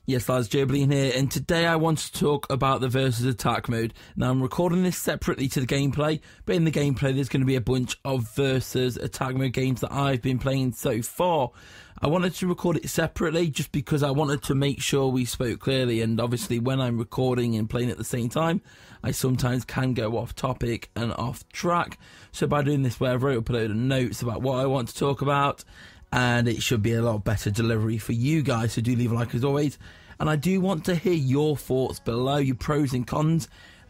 Yes, lads, joebiline here, and today I want to talk about the versus attack mode. Now, I'm recording this separately to the gameplay, but in the gameplay there's going to be a bunch of versus attack mode games that I've been playing so far. I wanted to record it separately just because I wanted to make sure we spoke clearly, and obviously when I'm recording and playing at the same time, I sometimes can go off topic and off track. So by doing this way, I've wrote up a load of notes about what I want to talk about, and it should be a lot better delivery for you guys, so do leave a like as always. And I do want to hear your thoughts below, your pros and cons.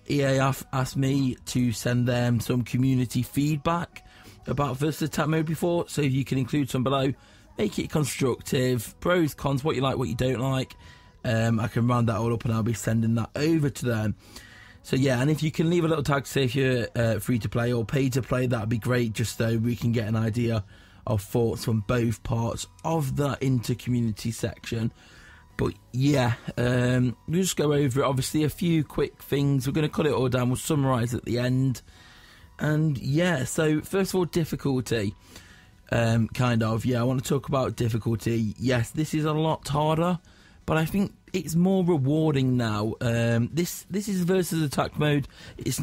EA asked me to send them some community feedback about versus attack mode before, so if you can include some below, make it constructive, pros, cons, what you like, what you don't like. I can round that all up and I'll be sending that over to them. So yeah, and if you can leave a little tag to say if you're free to play or pay to play, that'd be great, just so we can get an idea of thoughts from both parts of the inter-community section. But yeah, we'll just go over it. Obviously, a few quick things. We're going to cut it all down. We'll summarise at the end. And yeah, so first of all, difficulty. I want to talk about difficulty. Yes, this is a lot harder, but I think it's more rewarding now. This is versus attack mode. It's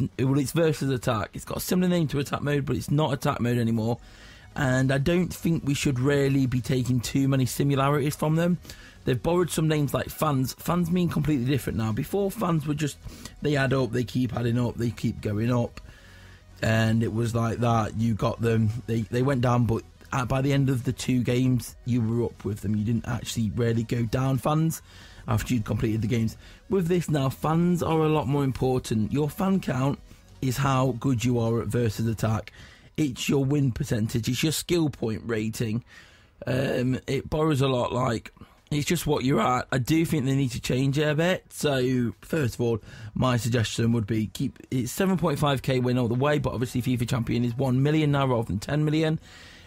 versus attack. It's got a similar name to attack mode, but it's not attack mode anymore. And I don't think we should really be taking too many similarities from them. They've borrowed some names like fans. Fans mean completely different now. Before, fans were just, they add up, they keep adding up, they keep going up. And it was like that. You got them, they went down, but by the end of the 2 games, you were up with them. You didn't actually really go down fans after you'd completed the games. With this now, fans are a lot more important. Your fan count is how good you are at versus attack. It's your win percentage, it's your skill point rating. It borrows a lot, like, it's just what you're at. I do think they need to change it a bit. So, first of all, my suggestion would be it's 7.5k win all the way, but obviously FIFA Champion is 1 million now rather than 10 million.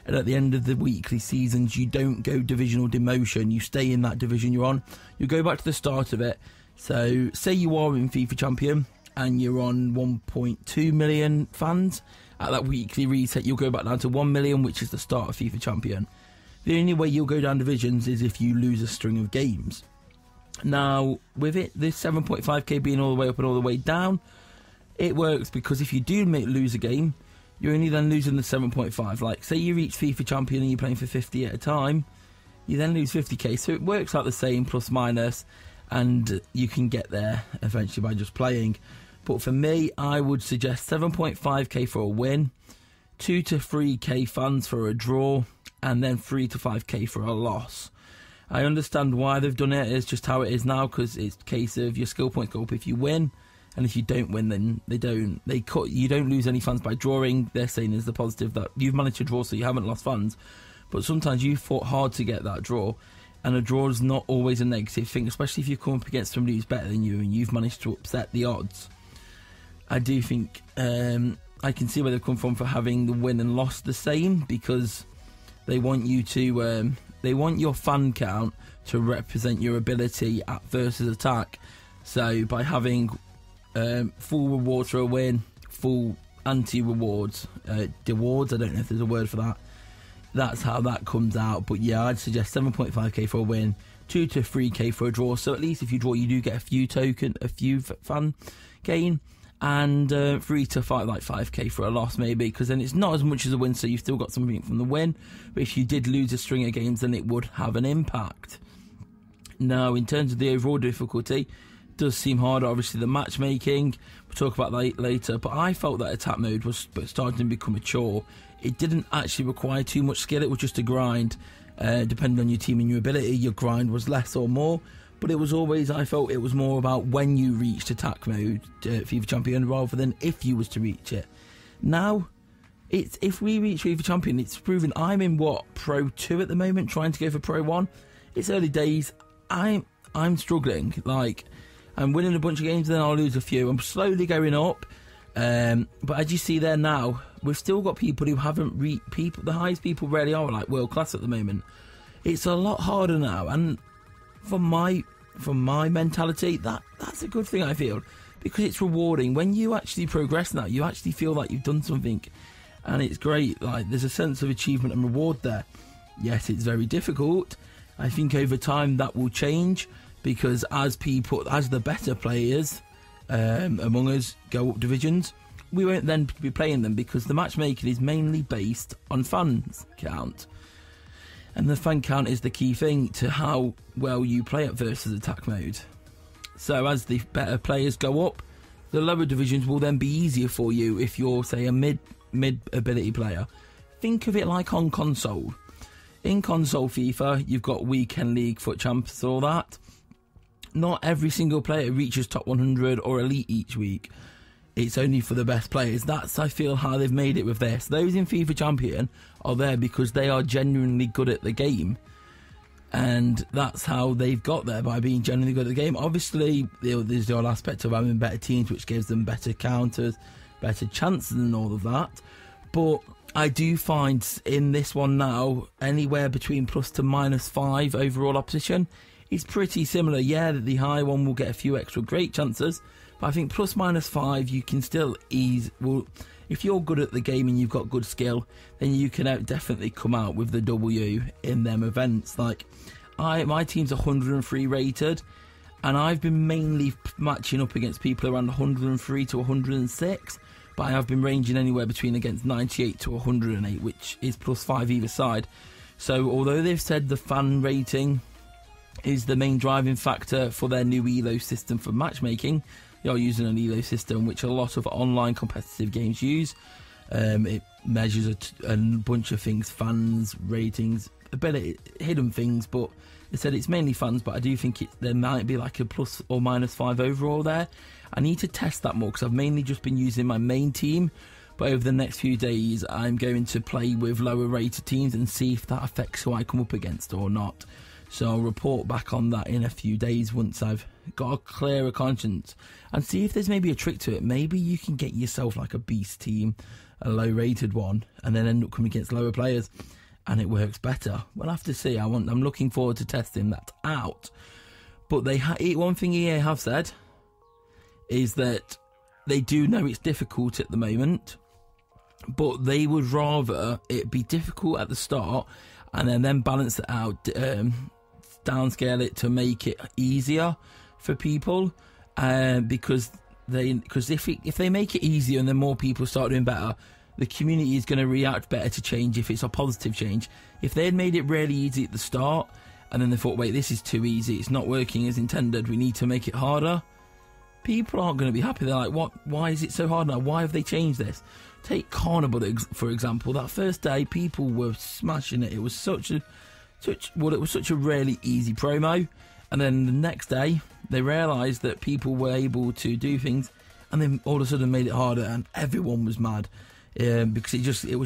And at the end of the weekly seasons, you don't go divisional demotion, you stay in that division you're on. You go back to the start of it. So, say you are in FIFA Champion and you're on 1.2 million fans. At that weekly reset, you'll go back down to 1 million, which is the start of FIFA Champion. The only way you'll go down divisions is if you lose a string of games. Now, with it, this 7.5k being all the way up and all the way down, it works because if you do lose a game, you're only then losing the 7.5. Like, say you reach FIFA Champion and you're playing for 50 at a time, you then lose 50k. So it works out the same, plus minus, and you can get there eventually by just playing. But for me, I would suggest 7.5k for a win, 2 to 3k fans for a draw, and then 3 to 5k for a loss. I understand why they've done it. It's just how it is now, because it's a case of your skill points go up if you win, and if you don't win, then they don't. You don't lose any fans by drawing. They're saying is the positive that you've managed to draw, so you haven't lost fans. But sometimes you fought hard to get that draw, and a draw is not always a negative thing, especially if you come up against somebody who's better than you and you've managed to upset the odds. I do think I can see where they've come from for having the win and loss the same, because they want you to they want your fan count to represent your ability at versus attack. So by having full rewards for a win, full anti-rewards, dewards, I don't know if there's a word for that. That's how that comes out. But yeah, I'd suggest 7.5k for a win, 2 to 3k for a draw. So at least if you draw, you do get a few fan gain. And 3 to 5k for a loss maybe, because then it's not as much as a win, so you've still got something from the win. But if you did lose a string of games, then it would have an impact. Now, in terms of the overall difficulty, it does seem harder. Obviously, the matchmaking, we'll talk about that later, but I felt that attack mode was starting to become a chore. It didn't actually require too much skill, it was just a grind. Depending on your team and your ability, your grind was less or more. But it was always, I felt it was more about when you reached attack mode, FIFA Champion, rather than if you was to reach it. Now, it's if we reach FIFA Champion, it's proven. I'm in Pro 2 at the moment, trying to go for Pro 1. It's early days. I'm struggling. Like, I'm winning a bunch of games, then I'll lose a few. I'm slowly going up. But as you see there now, we've still got people who haven't reached the highest people really are like world class at the moment. It's a lot harder now, and from my mentality, that's a good thing, I feel, because it's rewarding. When you actually progress now, you actually feel like you've done something, and it's great. Like, there's a sense of achievement and reward there. Yes, it's very difficult. I think over time that will change, because as the better players among us go up divisions, we won't then be playing them, because the matchmaking is mainly based on fans count. And the fan count is the key thing to how well you play at versus attack mode. So as the better players go up, the lower divisions will then be easier for you if you're, say, a mid ability player. Think of it like on console. In console FIFA, you've got weekend league, foot champs, all that. Not every single player reaches top 100 or elite each week. It's only for the best players. That's, I feel, how they've made it with this. Those in FIFA Champion are there because they are genuinely good at the game. And that's how they've got there, by being genuinely good at the game. Obviously, there's the whole aspect of having better teams, which gives them better counters, better chances and all of that. But I do find in this one now, anywhere between plus to -5 overall opposition is pretty similar. Yeah, the high one will get a few extra great chances, but I think plus -5 you can still ease. Well, if you're good at the game and you've got good skill, then you can definitely come out with the W in them events. Like, my team's 103 rated, and I've been mainly matching up against people around 103 to 106, but I have been ranging anywhere between against 98 to 108, which is +5 either side. So although they've said the fan rating is the main driving factor for their new ELO system for matchmaking, they are using an ELO system which a lot of online competitive games use. It measures a bunch of things, fans, ratings, a bit of hidden things, but they said it's mainly fans, but I do think there might be like a plus or -5 overall there. I need to test that more because I've mainly just been using my main team, but over the next few days I'm going to play with lower rated teams and see if that affects who I come up against or not. So I'll report back on that in a few days once I've got a clearer conscience and see if there's maybe a trick to it. Maybe you can get yourself like a beast team, a low rated one, and then end up coming against lower players and it works better. We'll have to see. I'm looking forward to testing that out. But one thing EA have said is that they do know it's difficult at the moment, but they would rather it be difficult at the start and then balance it out, downscale it to make it easier for people, because if they make it easier and then more people start doing better, the community is going to react better to change if it's a positive change. If they had made it really easy at the start and then they thought, wait, this is too easy, it's not working as intended, we need to make it harder, people aren't going to be happy. They're like, what? Why is it so hard now? Why have they changed this? Take Carnival, for example. That first day, people were smashing it. It was such a really easy promo. And then the next day, they realised that people were able to do things, and then all of a sudden made it harder, and everyone was mad because it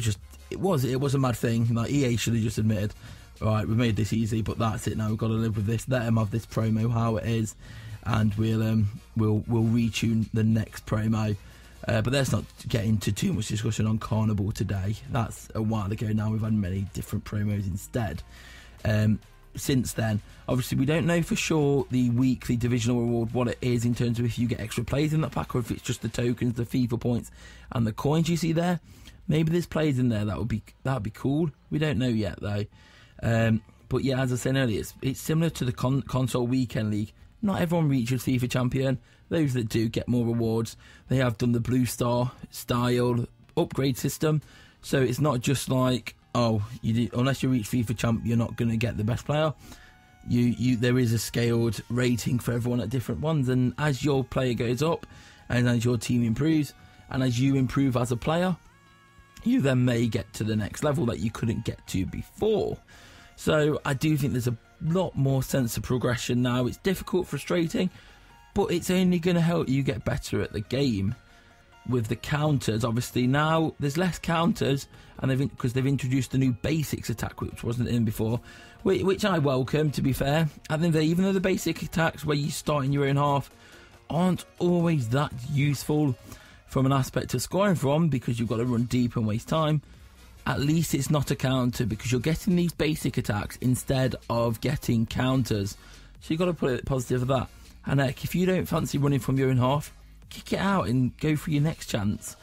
was a mad thing. Like, EA should have just admitted, all right, we made this easy, but that's it now. We've got to live with this. Let them have this promo how it is, and we'll retune the next promo. But let's not get into too much discussion on Carnival today. That's a while ago now. We've had many different promos instead. Since then, obviously, we don't know for sure the weekly divisional reward, what it is in terms of if you get extra plays in that pack or if it's just the tokens, the FIFA points, and the coins you see there. Maybe there's plays in there that would be cool. We don't know yet though. But yeah, as I said earlier, it's similar to the console weekend league. Not everyone reaches FIFA Champion. Those that do get more rewards. They have done the Blue Star style upgrade system, so it's not just like, oh, unless you reach FIFA Champ, you're not going to get the best player. There is a scaled rating for everyone at different ones, and as your player goes up, and as your team improves, and as you improve as a player, you then may get to the next level that you couldn't get to before. So I do think there's a lot more sense of progression now. It's difficult, frustrating, but it's only going to help you get better at the game. With the counters, obviously now there's less counters, and because they've introduced the new basics attack, which wasn't in before, which I welcome, to be fair. I think that even though the basic attacks where you start in your own half aren't always that useful from an aspect of scoring from, because you've got to run deep and waste time, at least it's not a counter, because you're getting these basic attacks instead of getting counters. So you've got to put it positive of that. And heck, if you don't fancy running from your own half, kick it out and go for your next chance.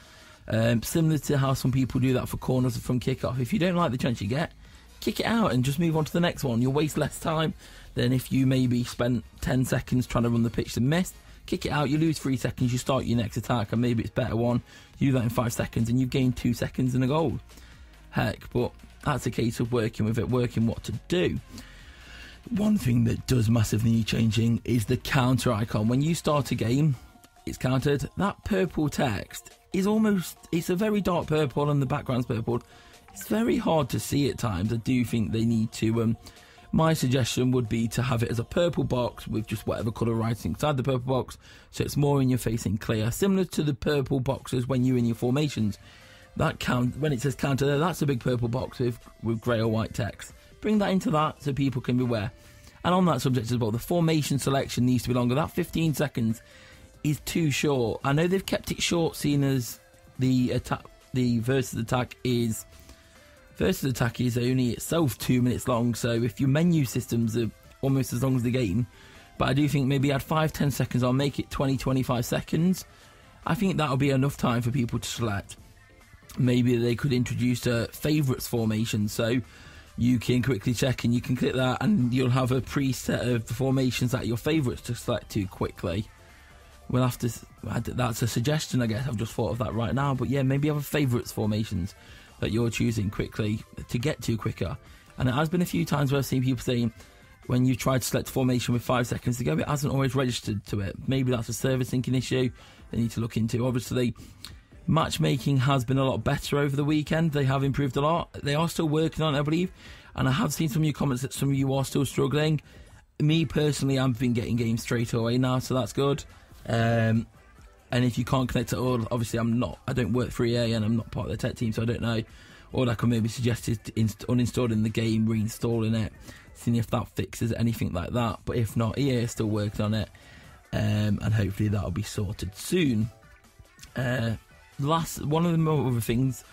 Similar to how some people do that for corners from kickoff. If you don't like the chance you get, kick it out and just move on to the next one. You'll waste less time than if you maybe spent 10 seconds trying to run the pitch and missed. Kick it out, you lose 3 seconds, you start your next attack, and maybe it's better one. You do that in 5 seconds, and you've gained 2 seconds and a goal. Heck, but that's a case of working with it, working what to do. One thing that does massively need changing is the counter icon. When you start a game, it's countered. That purple text is it's a very dark purple and the background's purple. It's very hard to see at times. I do think they need to... my suggestion would be to have it as a purple box with just whatever colour writing inside the purple box, so it's more in your face and clear. Similar to the purple boxes when you're in your formations. When it says counter there, that's a big purple box with grey or white text. Bring that into that so people can be aware. And on that subject as well, the formation selection needs to be longer. That 15 seconds is too short. I know they've kept it short, seeing as the versus attack is only itself 2 minutes long, so if your menu systems are almost as long as the game, but I do think maybe add 5-10 seconds or make it 20-25 seconds. I think that'll be enough time for people to select. Maybe they could introduce a favourites formation, so you can quickly check and you can click that and you'll have a preset of the formations that are your favourites to select to quickly. We'll have to... that's a suggestion, I guess. I've just thought of that right now, but yeah, maybe have a favourites formations that you're choosing quickly to get to quicker. And it has been a few times where I've seen people saying when you try to select a formation with 5 seconds to go, it hasn't always registered to it. Maybe that's a server syncing issue they need to look into. Obviously, matchmaking has been a lot better over the weekend. They have improved a lot. They are still working on it, I believe. And I have seen some of your comments that some of you are still struggling. Me, personally, I've been getting games straight away now, so that's good. And if you can't connect at all, obviously I don't work for EA and I'm not part of the tech team, so I don't know. All I can maybe suggest is uninstalling the game, reinstalling it, seeing if that fixes anything like that. But if not, EA is still working on it, and hopefully that'll be sorted soon. One of the other things,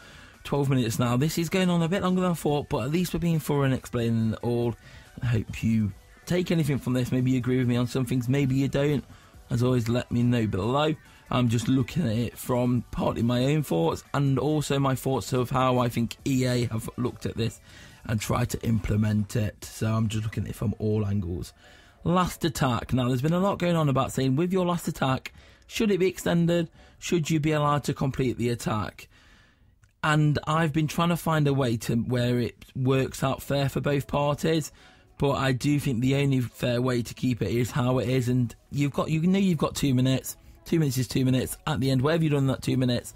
12 minutes now. This is going on a bit longer than I thought, but at least we're being thorough and explaining it all. I hope you take anything from this. Maybe you agree with me on some things, maybe you don't. As always, let me know below. I'm just looking at it from partly my own thoughts and also my thoughts of how I think EA have looked at this and tried to implement it. So I'm just looking at it from all angles. Last attack. Now, there's been a lot going on about saying with your last attack, should it be extended? Should you be allowed to complete the attack? And I've been trying to find a way to where it works out fair for both parties. But I do think the only fair way to keep it is how it is. And you've got 2 minutes. 2 minutes is 2 minutes. At the end, whatever you've done in that 2 minutes,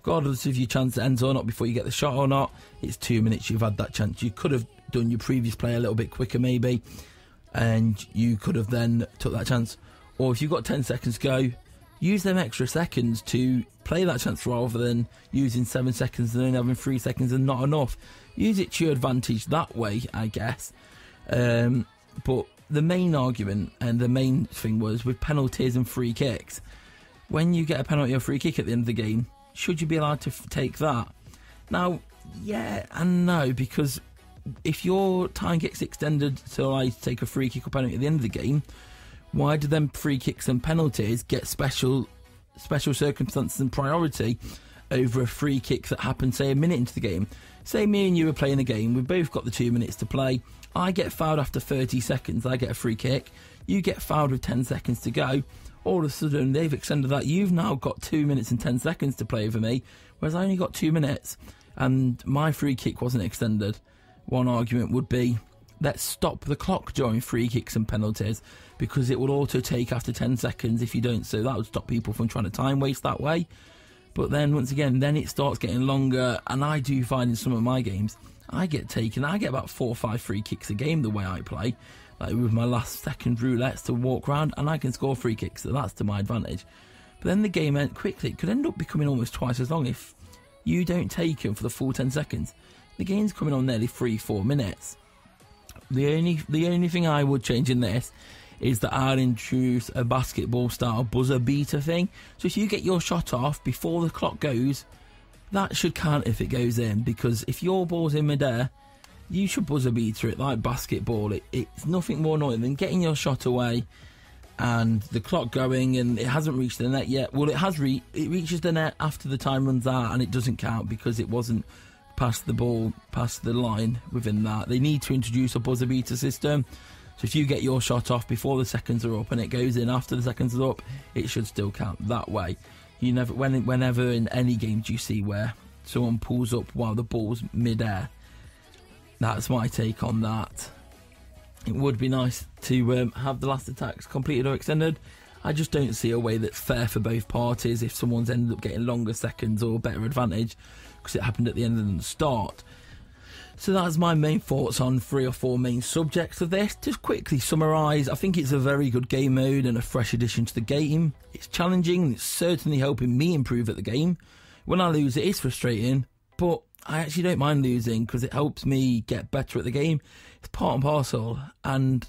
regardless if your chance ends or not before you get the shot or not, it's 2 minutes. You've had that chance. You could have done your previous play a little bit quicker maybe, and you could have then took that chance. Or if you've got 10 seconds to go, use them extra seconds to play that chance rather than using 7 seconds and then having 3 seconds and not enough. Use it to your advantage that way, I guess. But the main argument and the main thing was with penalties and free kicks. When you get a penalty or free kick at the end of the game, should you be allowed to take that? Now, yeah and no, because if your time gets extended to allow you to take a free kick or penalty at the end of the game, why do them free kicks and penalties get special circumstances and priority over a free kick that happened, say, a minute into the game? Say me and you were playing a game, we've both got the 2 minutes to play. I get fouled after 30 seconds, I get a free kick. You get fouled with 10 seconds to go. All of a sudden, they've extended that. You've now got 2 minutes and 10 seconds to play over me, whereas I only got 2 minutes, and my free kick wasn't extended. One argument would be, let's stop the clock during free kicks and penalties, because it will auto take after 10 seconds if you don't, so that would stop people from trying to time waste that way. But then, once again, then it starts getting longer, and I do find in some of my games, I get about 4 or 5 free kicks a game the way I play, like with my last second roulettes to walk around, and I can score free kicks, so that's to my advantage. But then the game quickly, it could end up becoming almost twice as long if you don't take them for the full 10 seconds. The game's coming on nearly 3-4 minutes. The only thing I would change in this is that I'd introduce a basketball style buzzer beater thing. So if you get your shot off before the clock goes, that should count if it goes in, because if your ball's in midair, you should buzzer beater it like basketball. It's nothing more annoying than getting your shot away and the clock going and it hasn't reached the net yet. Well, it reaches the net after the time runs out and it doesn't count because it wasn't pass the ball past the line within that. They need to introduce a buzzer beater system. So if you get your shot off before the seconds are up and it goes in after the seconds are up, it should still count that way. You never, whenever in any games you see where someone pulls up while the ball's mid-air, that's my take on that. It would be nice to have the last attacks completed or extended. I just don't see a way that's fair for both parties if someone's ended up getting longer seconds or better advantage because it happened at the end than the start. So that's my main thoughts on 3 or 4 main subjects of this. Just quickly summarise, I think it's a very good game mode and a fresh addition to the game. It's challenging and it's certainly helping me improve at the game. When I lose, it is frustrating, but I actually don't mind losing because it helps me get better at the game. It's part and parcel, and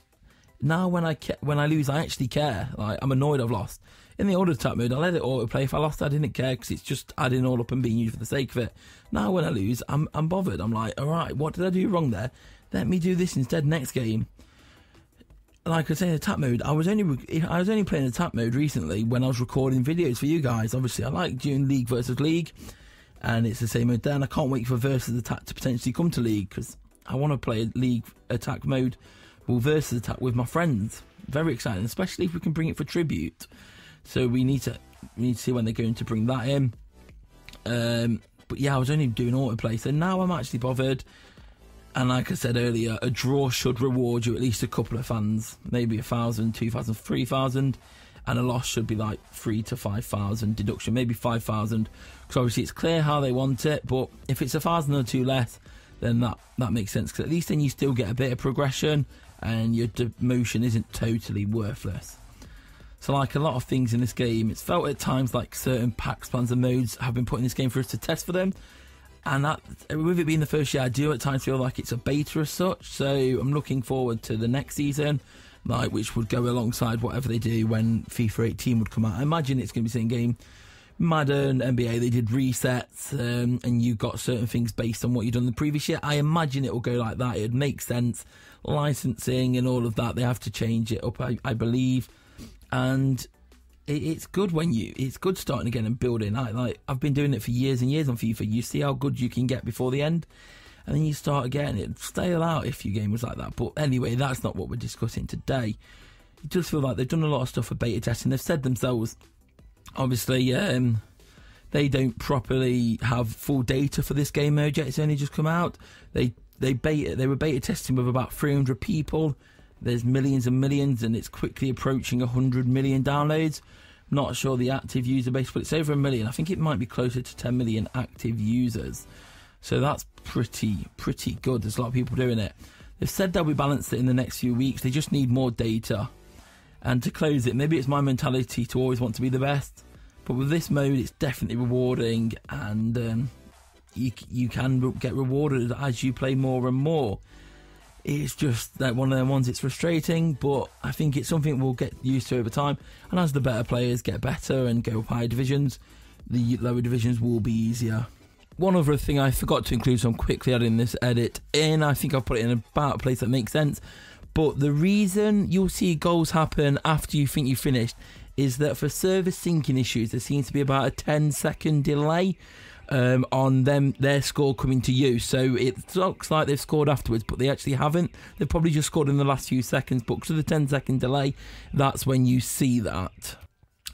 now when I lose, I actually care. Like, I'm annoyed I've lost. In the older attack mode, I let it autoplay. If I lost, I didn't care because it's just adding all up and being used for the sake of it. Now when I lose, I'm bothered. I'm like, all right, what did I do wrong there? Let me do this instead next game. Like I say, in attack mode, I was only playing attack mode recently when I was recording videos for you guys. Obviously, I like doing League versus League, and it's the same mode there. And I can't wait for versus attack to potentially come to League because I want to play League attack mode, well, versus attack with my friends. Very exciting, especially if we can bring it for tribute. So we need to see when they're going to bring that in. But yeah, I was only doing autoplay, so now I'm actually bothered. And like I said earlier, a draw should reward you at least a couple of fans, maybe 1,000, 2,000, 3,000, and a loss should be like 3,000 to 5,000 deduction, maybe 5,000. Because obviously it's clear how they want it, but if it's 1,000 or 2 less, then that makes sense. Because at least then you still get a bit of progression, and your demotion isn't totally worthless. So like a lot of things in this game, it's felt at times like certain packs, plans and modes have been put in this game for us to test for them. And that, with it being the first year, I do at times feel like it's a beta as such. So I'm looking forward to the next season, like which would go alongside whatever they do when FIFA 18 would come out. I imagine it's going to be the same game. Madden, NBA, they did resets and you got certain things based on what you'd done the previous year. I imagine it will go like that. It would make sense. Licensing and all of that, they have to change it up, I believe. And it's good it's good starting again and building. I've been doing it for years and years on FIFA. You see how good you can get before the end, and then you start again. It'd stale out if your game was like that. But anyway, that's not what we're discussing today. It does feel like they've done a lot of stuff for beta testing. They've said themselves, obviously, they don't properly have full data for this game mode yet. It's only just come out. They were beta testing with about 300 people. There's millions and millions, and it's quickly approaching 100 million downloads. Not sure the active user base, but it's over 1 million. I think it might be closer to 10 million active users. So that's pretty good. There's a lot of people doing it. They've said they'll be balanced it in the next few weeks. They just need more data. And to close it, maybe it's my mentality to always want to be the best. But with this mode, it's definitely rewarding, and you can get rewarded as you play more and more. It's just that one of them ones, it's frustrating, but I think it's something we'll get used to over time. And as the better players get better and go up higher divisions, the lower divisions will be easier. One other thing I forgot to include, so I'm quickly adding this edit in. I think I've put it in about a place that makes sense. But the reason you'll see goals happen after you think you've finished is that for server syncing issues, there seems to be about a 10-second delay on their score coming to you. So it looks like they've scored afterwards, but they actually haven't. They've probably just scored in the last few seconds, but because of the 10-second delay, that's when you see that.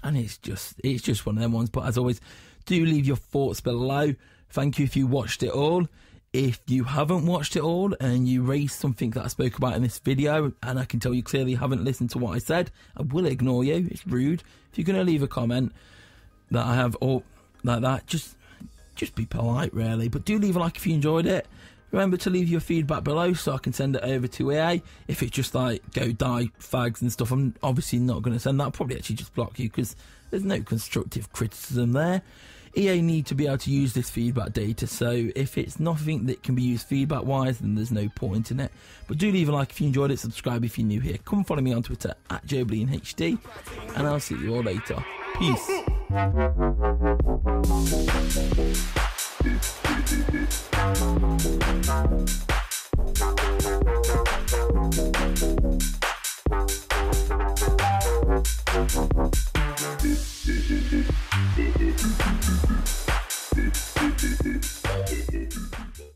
And it's just one of them ones. But as always, do leave your thoughts below. Thank you if you watched it all. If you haven't watched it all and you raised something that I spoke about in this video, and I can tell you clearly haven't listened to what I said, I will ignore you. It's rude. If you're going to leave a comment that I have or like that, just be polite, really. But do leave a like if you enjoyed it. Remember to leave your feedback below so I can send it over to EA. If it's just like go die fags and stuff, I'm obviously not going to send that. I'll probably actually just block you because there's no constructive criticism there. EA need to be able to use this feedback data, so if it's nothing that can be used feedback wise, then there's no point in it. But do leave a like if you enjoyed it, subscribe if you're new here. Come follow me on Twitter at joebilineHD, and I'll see you all later. Peace.